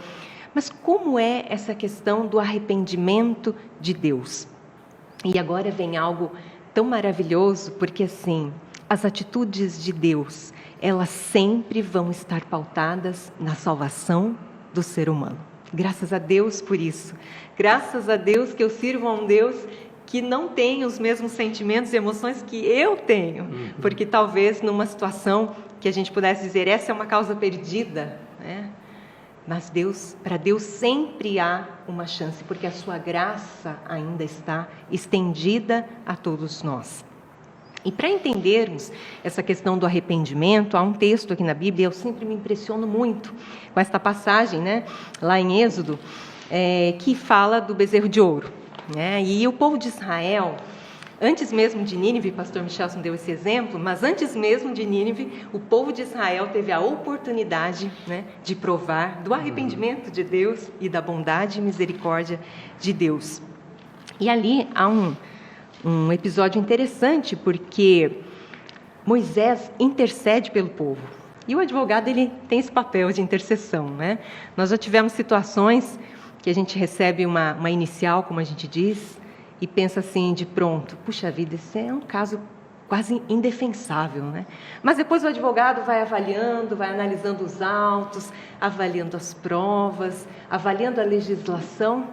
Mas como é essa questão do arrependimento de Deus? E agora vem algo tão maravilhoso, porque assim, as atitudes de Deus, elas sempre vão estar pautadas na salvação do ser humano. Graças a Deus por isso. Graças a Deus que eu sirvo a um Deus que não tem os mesmos sentimentos e emoções que eu tenho. Porque talvez numa situação que a gente pudesse dizer, essa é uma causa perdida, né? Mas para Deus sempre há uma chance, porque a sua graça ainda está estendida a todos nós. E para entendermos essa questão do arrependimento, há um texto aqui na Bíblia, eu sempre me impressiono muito com esta passagem, né, lá em Êxodo, que fala do bezerro de ouro, né? E o povo de Israel, antes mesmo de Nínive, pastor Michelson deu esse exemplo, mas antes mesmo de Nínive, o povo de Israel teve a oportunidade, né, de provar do arrependimento de Deus e da bondade e misericórdia de Deus. E ali há um episódio interessante, porque Moisés intercede pelo povo. E o advogado, ele tem esse papel de intercessão, né? Nós já tivemos situações que a gente recebe uma inicial, como a gente diz, e pensa assim, de pronto, puxa vida, esse é um caso quase indefensável, né? Mas depois o advogado vai avaliando, vai analisando os autos, avaliando as provas, avaliando a legislação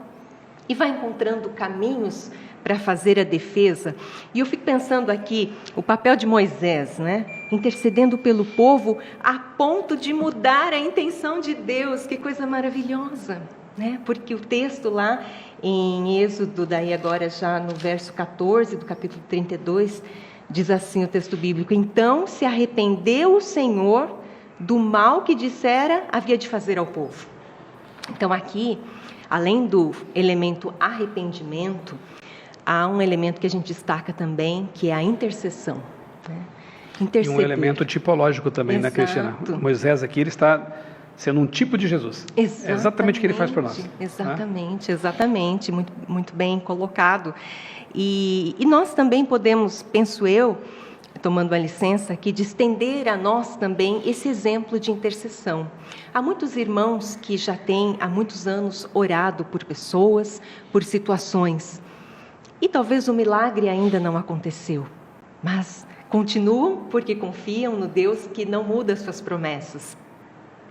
e vai encontrando caminhos para fazer a defesa. E eu fico pensando aqui, o papel de Moisés, né? Intercedendo pelo povo a ponto de mudar a intenção de Deus. Que coisa maravilhosa, né? Porque o texto lá em Êxodo, daí agora já no verso 14 do capítulo 32, diz assim o texto bíblico: então se arrependeu o Senhor do mal que dissera havia de fazer ao povo. Então aqui, além do elemento arrependimento, há um elemento que a gente destaca também, que é a intercessão, né? E um elemento tipológico também, exato, né, Cristina? Moisés aqui, ele está sendo um tipo de Jesus. Exatamente, é exatamente o que ele faz por nós. Exatamente, né? Exatamente, muito, muito bem colocado. E nós também podemos, penso eu, tomando a licença aqui, de estender a nós também esse exemplo de intercessão. Há muitos irmãos que já têm há muitos anos orado por pessoas, por situações, e talvez o milagre ainda não aconteceu, mas continuam porque confiam no Deus que não muda suas promessas.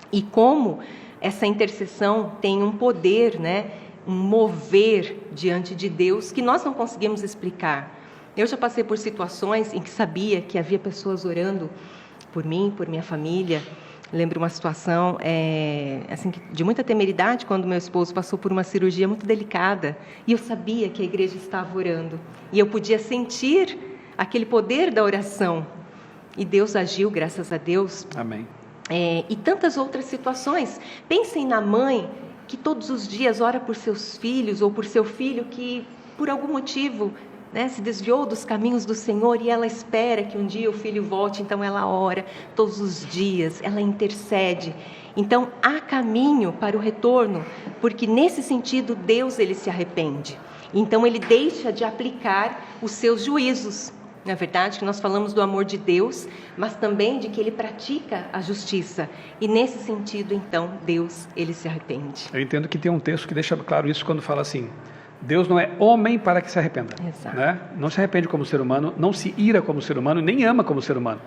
E como essa intercessão tem um poder, né, um mover diante de Deus que nós não conseguimos explicar. Eu já passei por situações em que sabia que havia pessoas orando por mim, por minha família, Lembro uma situação assim, de muita temeridade, quando meu esposo passou por uma cirurgia muito delicada, e eu sabia que a igreja estava orando, e eu podia sentir aquele poder da oração, e Deus agiu, graças a Deus. Amém. E tantas outras situações. Pensem na mãe que todos os dias ora por seus filhos, ou por seu filho que, por algum motivo, né, se desviou dos caminhos do Senhor, e ela espera que um dia o filho volte, então ela ora todos os dias, ela intercede. Então há caminho para o retorno, porque nesse sentido Deus, ele se arrepende. Então ele deixa de aplicar os seus juízos. Na verdade, que nós falamos do amor de Deus, mas também de que ele pratica a justiça. E nesse sentido, então, Deus, ele se arrepende. Eu entendo que tem um texto que deixa claro isso quando fala assim: Deus não é homem para que se arrependa. Exato. Né? Não se arrepende como ser humano, não se ira como ser humano, nem ama como ser humano.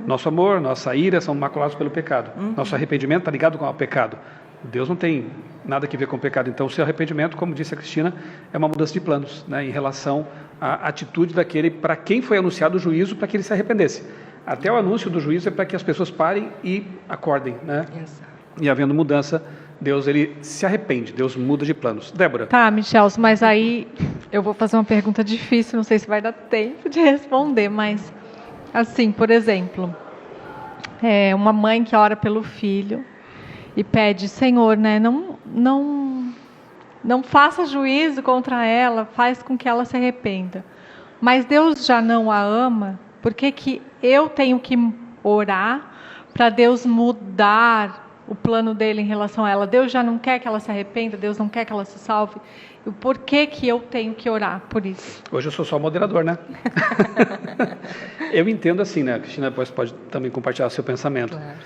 Nosso amor, nossa ira são maculados pelo pecado. Nosso arrependimento está ligado com o pecado. Deus não tem nada a ver com o pecado. Então, o seu arrependimento, como disse a Cristina, é uma mudança de planos, né, em relação à atitude daquele para quem foi anunciado o juízo, para que ele se arrependesse. Até o anúncio do juízo é para que as pessoas parem e acordem, né? Exato. E havendo mudança, Deus, ele se arrepende, Deus muda de planos. Débora. Tá, Michelson, mas aí eu vou fazer uma pergunta difícil, não sei se vai dar tempo de responder, mas assim, por exemplo, uma mãe que ora pelo filho e pede: Senhor, né, não faça juízo contra ela, faz com que ela se arrependa. Mas Deus já não a ama, por que eu tenho que orar para Deus mudar o plano dele em relação a ela? Deus já não quer que ela se arrependa, Deus não quer que ela se salve. E por que eu tenho que orar por isso? Hoje eu sou só moderador, né? Eu entendo assim, né? A Cristina depois pode também compartilhar seu pensamento. Claro.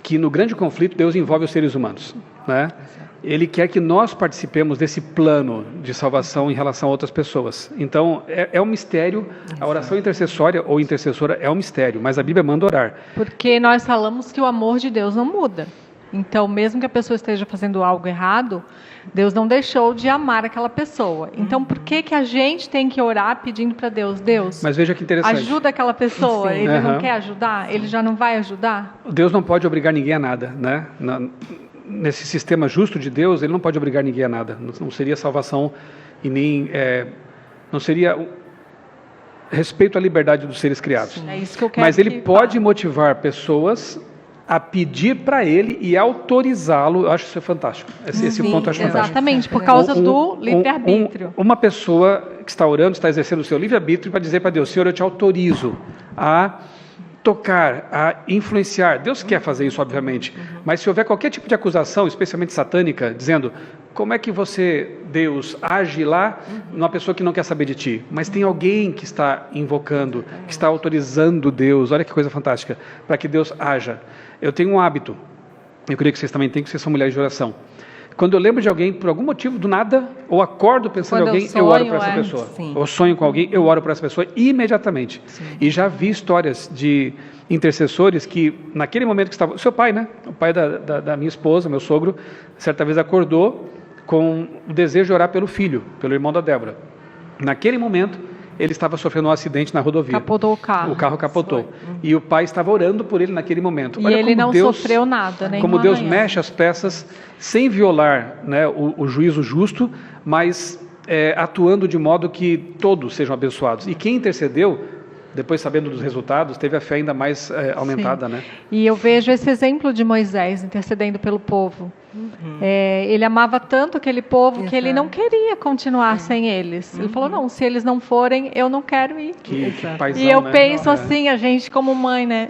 Que no grande conflito Deus envolve os seres humanos, né? Ele quer que nós participemos desse plano de salvação em relação a outras pessoas. Então, é um mistério. A oração intercessória ou intercessora é um mistério, mas a Bíblia manda orar. Porque nós falamos que o amor de Deus não muda. Então, mesmo que a pessoa esteja fazendo algo errado, Deus não deixou de amar aquela pessoa. Então, por que a gente tem que orar pedindo para Deus? Deus, mas veja que interessante. Ajuda aquela pessoa. Sim. Ele não quer ajudar? Ele já não vai ajudar? Deus não pode obrigar ninguém a nada, né? Nesse sistema justo de Deus, ele não pode obrigar ninguém a nada. Não seria salvação e nem... não seria respeito à liberdade dos seres criados. É isso que eu quero. Mas ele pode motivar pessoas a pedir para ele e autorizá-lo. Eu acho isso fantástico. Esse ponto eu acho fantástico. Exatamente, por causa do livre-arbítrio. Uma pessoa que está orando, está exercendo o seu livre-arbítrio para dizer para Deus: Senhor, eu te autorizo a tocar, a influenciar. Deus quer fazer isso, obviamente. Mas se houver qualquer tipo de acusação, especialmente satânica, dizendo: como é que você, Deus, age lá numa pessoa que não quer saber de ti? Mas tem alguém que está invocando, que está autorizando Deus. Olha que coisa fantástica, para que Deus haja. Eu tenho um hábito, eu creio que vocês também têm, que vocês são mulheres de oração. Quando eu lembro de alguém, por algum motivo, do nada, ou acordo pensando em alguém, eu oro por essa pessoa. Sim. Ou sonho com alguém, eu oro por essa pessoa imediatamente. Sim. E já vi histórias de intercessores que, naquele momento que estava... Seu pai, né? O pai da minha esposa, meu sogro, certa vez acordou com o desejo de orar pelo filho, pelo irmão da Débora. Naquele momento, ele estava sofrendo um acidente na rodovia. Capotou o carro. O carro capotou. E o pai estava orando por ele naquele momento. E olha ele como não Deus, sofreu nada, nem como um Deus arranhão. mexe as peças sem violar, né, o juízo justo, mas atuando de modo que todos sejam abençoados. E quem intercedeu, depois sabendo dos resultados, teve a fé ainda mais aumentada, né? E eu vejo esse exemplo de Moisés intercedendo pelo povo. Ele amava tanto aquele povo que ele não queria continuar sem eles. Ele falou: não, se eles não forem, eu não quero ir. Que paizão, e eu né? penso assim, a gente como mãe, né?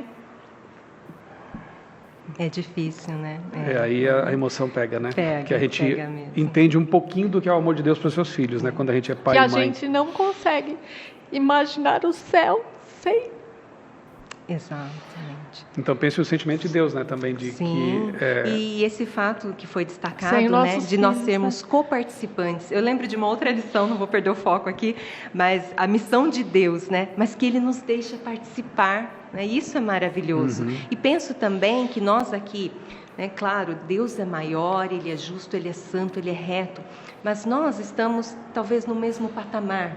É difícil, né? Aí a emoção pega, né? Que a gente pega mesmo. entende um pouquinho do que é o amor de Deus para os seus filhos, né? Quando a gente é pai Que e a mãe. gente não consegue imaginar o céu sem... Exatamente. Então pense o sentimento de Deus, né? Também de Sim. que... E esse fato que foi destacado, Sem né? nossos De nós filhos, sermos coparticipantes. Eu lembro de uma outra lição, não vou perder o foco aqui, mas a missão de Deus, né? Mas que Ele nos deixa participar, né? Isso é maravilhoso. E penso também que nós aqui, né? Claro, Deus é maior, Ele é justo, Ele é santo, Ele é reto, mas nós estamos talvez no mesmo patamar.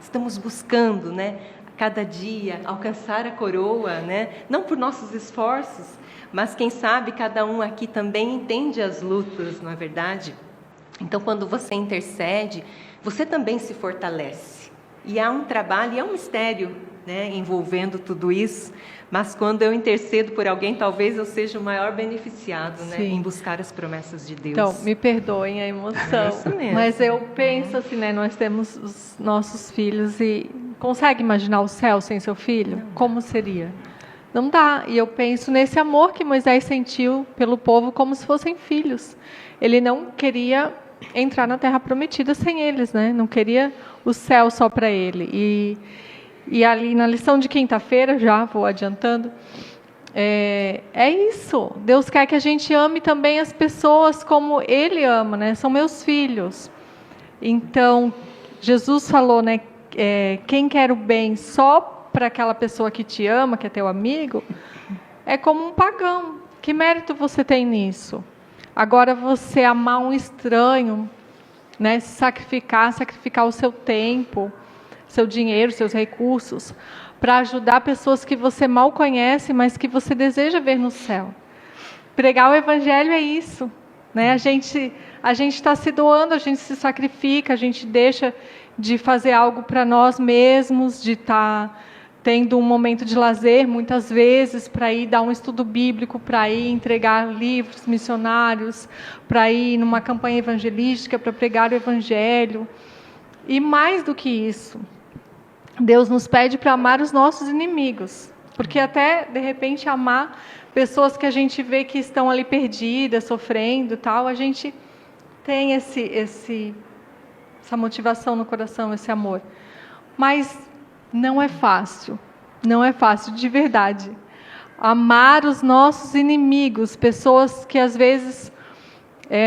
Estamos buscando, né? cada dia alcançar a coroa, né? Não por nossos esforços, mas quem sabe cada um aqui também entende as lutas, não é verdade? Então, quando você intercede, você também se fortalece. E há um trabalho, e é um mistério, né, envolvendo tudo isso, mas quando eu intercedo por alguém, talvez eu seja o maior beneficiado, né, em buscar as promessas de Deus. Então, me perdoem a emoção, Isso mesmo. mas eu penso assim, né, nós temos os nossos filhos e consegue imaginar o céu sem seu filho? Não. Como seria? Não dá. E eu penso nesse amor que Moisés sentiu pelo povo como se fossem filhos. Ele não queria entrar na Terra Prometida sem eles, né? Não queria o céu só para ele. E ali na lição de quinta-feira, já vou adiantando, é isso. Deus quer que a gente ame também as pessoas como Ele ama, né? São meus filhos. Então, Jesus falou, né? Quem quer o bem só para aquela pessoa que te ama, que é teu amigo, é como um pagão. Que mérito você tem nisso? Agora, você amar um estranho, né? Sacrificar o seu tempo, seu dinheiro, seus recursos, para ajudar pessoas que você mal conhece, mas que você deseja ver no céu. Pregar o Evangelho é isso, né? A gente está se doando, a gente se sacrifica, a gente deixa de fazer algo para nós mesmos, de estar tendo um momento de lazer, muitas vezes, para ir dar um estudo bíblico, para ir entregar livros missionários, para ir numa campanha evangelística, para pregar o Evangelho. E mais do que isso, Deus nos pede para amar os nossos inimigos, porque até, de repente, amar pessoas que a gente vê que estão ali perdidas, sofrendo, tal, a gente tem essa motivação no coração, esse amor. Mas não é fácil de verdade. Amar os nossos inimigos, pessoas que às vezes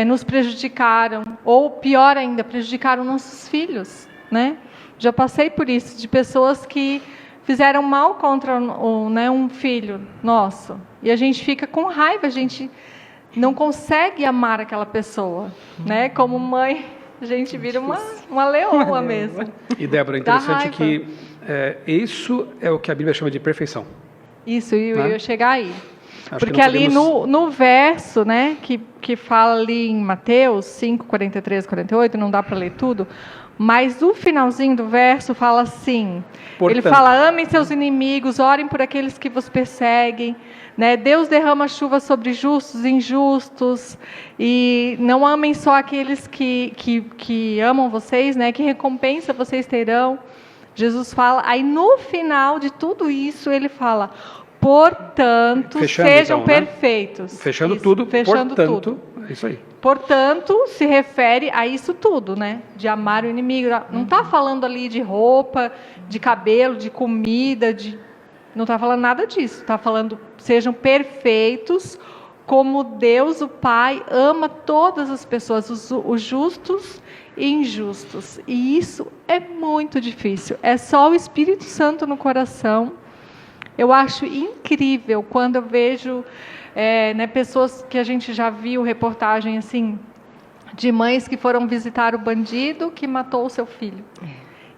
nos prejudicaram, ou pior ainda, prejudicaram nossos filhos, né? Já passei por isso, de pessoas que fizeram mal contra um filho nosso, e a gente fica com raiva, a gente não consegue amar aquela pessoa, né? Como mãe, a gente vira uma leoa mesmo. E Débora, é interessante que isso é o que a Bíblia chama de perfeição. Isso, e eu ia chegar aí. Acho porque ali no verso, né, que fala ali em Mateus 5, 43, 48, não dá para ler tudo, mas o finalzinho do verso fala assim, ele fala, amem seus inimigos, orem por aqueles que vos perseguem, né? Deus derrama chuva sobre justos e injustos, e não amem só aqueles que amam vocês, né? Que recompensa vocês terão. Jesus fala, aí no final de tudo isso, ele fala, portanto, sejam então, perfeitos. Né? Fechando tudo, portanto, é isso aí. Portanto, se refere a isso tudo, né? De amar o inimigo. Não está falando ali de roupa, de cabelo, de comida, não está falando nada disso. Está falando, sejam perfeitos, como Deus, o Pai, ama todas as pessoas, os justos e injustos. E isso é muito difícil. É só o Espírito Santo no coração. Eu acho incrível quando eu vejo pessoas que a gente já viu reportagem assim, de mães que foram visitar o bandido que matou o seu filho.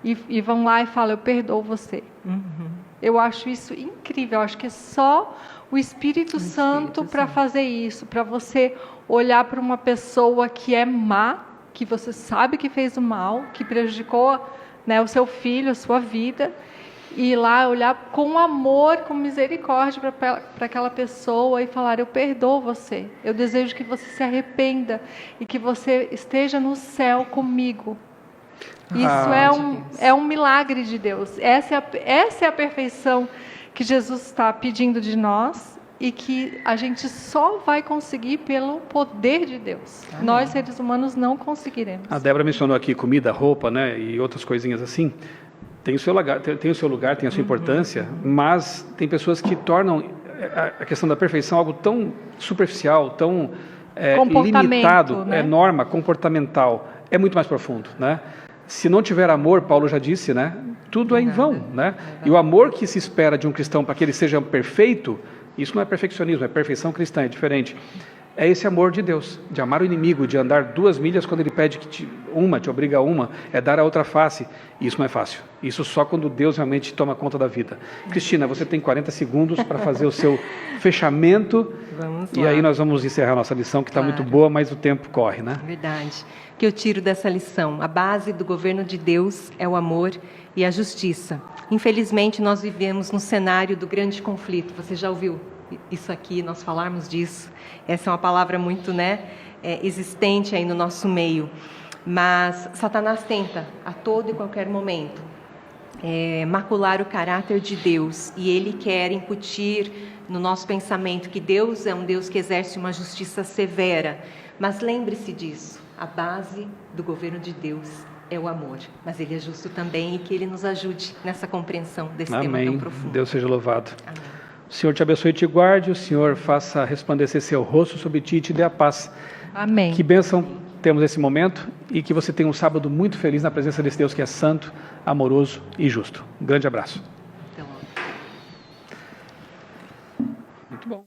E vão lá e falam, eu perdoo você. Uhum. Eu acho isso incrível. Eu acho que é só o Espírito Santo para fazer isso, para você olhar para uma pessoa que é má, que você sabe que fez o mal, que prejudicou, né, o seu filho, a sua vida, e ir lá olhar com amor, com misericórdia para aquela pessoa e falar, eu perdoo você, eu desejo que você se arrependa e que você esteja no céu comigo. Isso é um milagre de Deus. Essa é a perfeição que Jesus está pedindo de nós e que a gente só vai conseguir pelo poder de Deus. Nós, seres humanos, não conseguiremos. A Débora mencionou aqui comida, roupa, né, e outras coisinhas assim. Tem o seu lugar, tem a sua importância, mas tem pessoas que tornam a questão da perfeição algo tão superficial, tão limitado, né? Norma comportamental. É muito mais profundo, né? Se não tiver amor, Paulo já disse, né? Tudo é em vão, né? E o amor que se espera de um cristão para que ele seja perfeito, isso não é perfeccionismo, é perfeição cristã, é diferente. É esse amor de Deus, de amar o inimigo, de andar 2 milhas quando ele pede que te obriga a uma, é dar a outra face. Isso não é fácil. Isso só quando Deus realmente toma conta da vida. Cristina, você tem 40 segundos para fazer o seu fechamento. Vamos E lá. aí nós vamos encerrar a nossa lição, que está muito boa, mas o tempo corre, né? Verdade. O que eu tiro dessa lição? A base do governo de Deus é o amor e a justiça. Infelizmente, nós vivemos no cenário do grande conflito. Você já ouviu isso aqui, nós falarmos disso? Essa é uma palavra muito, existente aí no nosso meio. Mas Satanás tenta, a todo e qualquer momento, macular o caráter de Deus. E ele quer incutir no nosso pensamento que Deus é um Deus que exerce uma justiça severa. Mas lembre-se disso, a base do governo de Deus é o amor. Mas ele é justo também e que ele nos ajude nessa compreensão desse tema tão profundo. Deus seja louvado. Amém. O Senhor te abençoe e te guarde, o Senhor faça resplandecer seu rosto sobre ti e te dê a paz. Amém. Que bênção temos esse momento e que você tenha um sábado muito feliz na presença desse Deus que é santo, amoroso e justo. Um grande abraço. Então, Muito bom.